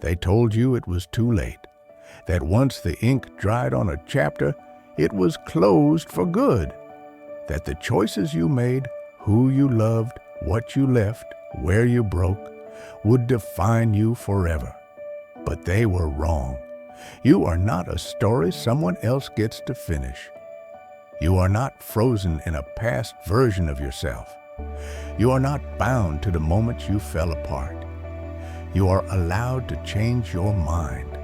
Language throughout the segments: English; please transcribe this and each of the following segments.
They told you it was too late, that once the ink dried on a chapter, it was closed for good, that the choices you made, who you loved, what you left, where you broke, would define you forever. But they were wrong. You are not a story someone else gets to finish. You are not frozen in a past version of yourself. You are not bound to the moments you fell apart. You are allowed to change your mind,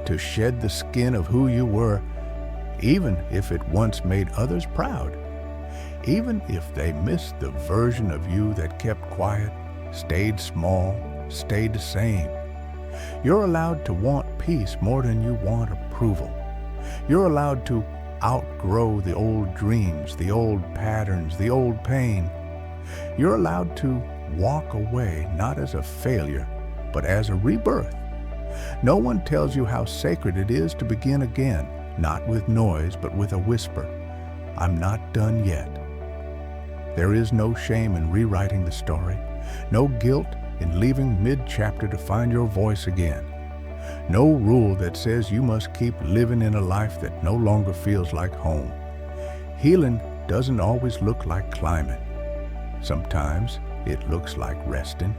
to shed the skin of who you were, even if it once made others proud, even if they missed the version of you that kept quiet, stayed small, stayed the same. You're allowed to want peace more than you want approval. You're allowed to outgrow the old dreams, the old patterns, the old pain. You're allowed to walk away not as a failure, but as a rebirth. No one tells you how sacred it is to begin again, not with noise, but with a whisper. I'm not done yet. There is no shame in rewriting the story, no guilt in leaving mid-chapter to find your voice again. No rule that says you must keep living in a life that no longer feels like home. Healing doesn't always look like climbing. Sometimes it looks like resting.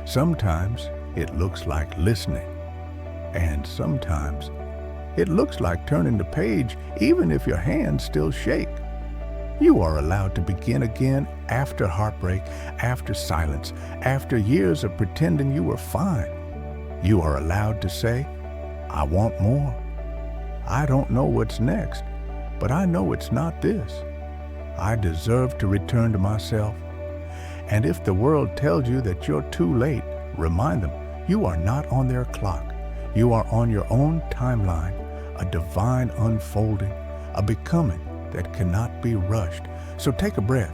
Sometimes it looks like listening. And sometimes it looks like turning the page even if your hands still shake. You are allowed to begin again after heartbreak, after silence, after years of pretending you were fine. You are allowed to say, I want more. I don't know what's next, but I know it's not this. I deserve to return to myself. And if the world tells you that you're too late, remind them you are not on their clock. You are on your own timeline, a divine unfolding, a becoming that cannot be rushed. So take a breath.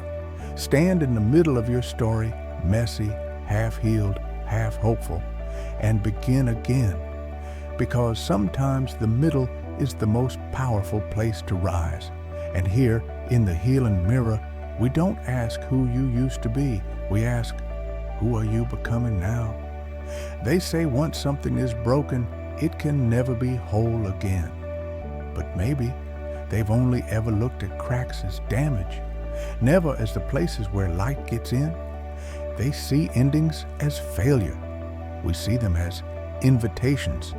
Stand in the middle of your story, messy, half-healed, half-hopeful, and begin again. Because sometimes the middle is the most powerful place to rise. And here, in the healing mirror, we don't ask who you used to be. We ask, who are you becoming now? They say once something is broken, it can never be whole again. But maybe they've only ever looked at cracks as damage, never as the places where light gets in. They see endings as failure. We see them as invitations.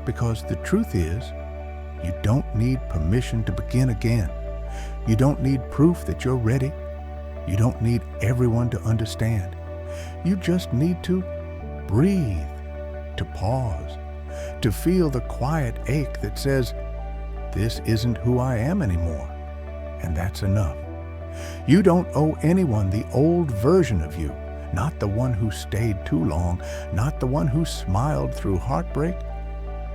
Because the truth is, you don't need permission to begin again. You don't need proof that you're ready. You don't need everyone to understand. You just need to breathe, to pause, to feel the quiet ache that says, this isn't who I am anymore. And that's enough. You don't owe anyone the old version of you, not the one who stayed too long, not the one who smiled through heartbreak,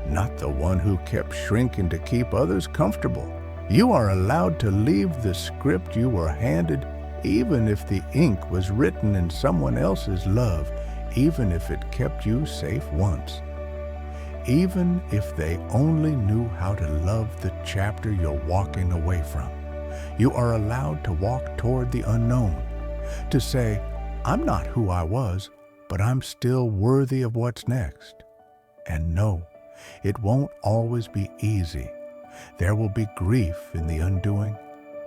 not the one who kept shrinking to keep others comfortable. You are allowed to leave the script you were handed, even if the ink was written in someone else's love, even if it kept you safe once. Even if they only knew how to love the chapter you're walking away from. You are allowed to walk toward the unknown, to say, I'm not who I was, but I'm still worthy of what's next. And no, it won't always be easy. There will be grief in the undoing.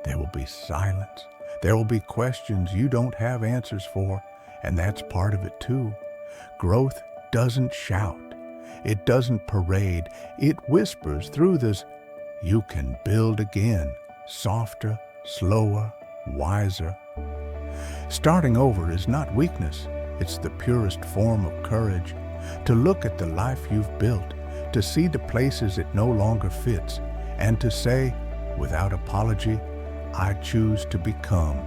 There will be silence. There will be questions you don't have answers for, and that's part of it too. Growth doesn't shout. It doesn't parade. It whispers through this, you can build again, softer, slower, wiser. Starting over is not weakness. It's the purest form of courage. To look at the life you've built, to see the places it no longer fits, and to say, without apology, I choose to become.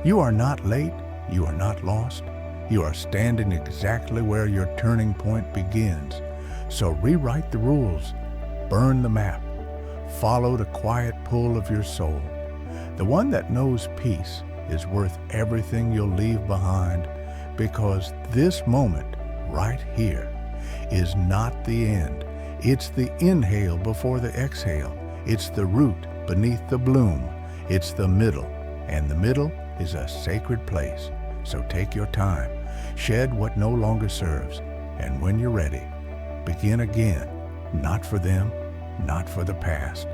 You are not late. You are not lost. You are standing exactly where your turning point begins. So rewrite the rules, burn the map, follow the quiet pull of your soul. The one that knows peace is worth everything you'll leave behind, because this moment right here is not the end. It's the inhale before the exhale. It's the root beneath the bloom. It's the middle, and the middle is a sacred place. So take your time, shed what no longer serves, And when you're ready, begin again, not for them, not for the past,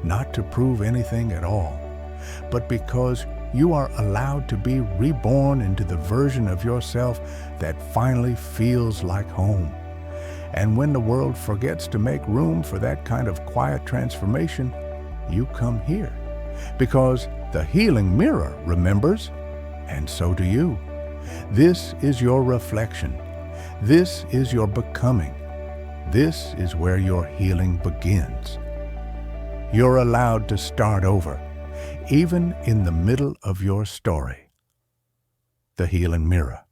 not to prove anything at all, but because you are allowed to be reborn into the version of yourself that finally feels like home. And when the world forgets to make room for that kind of quiet transformation, you come here, because the healing mirror remembers, and so do you. This is your reflection. This is your becoming. This is where your healing begins. You're allowed to start over, even in the middle of your story. The Healing Mirror.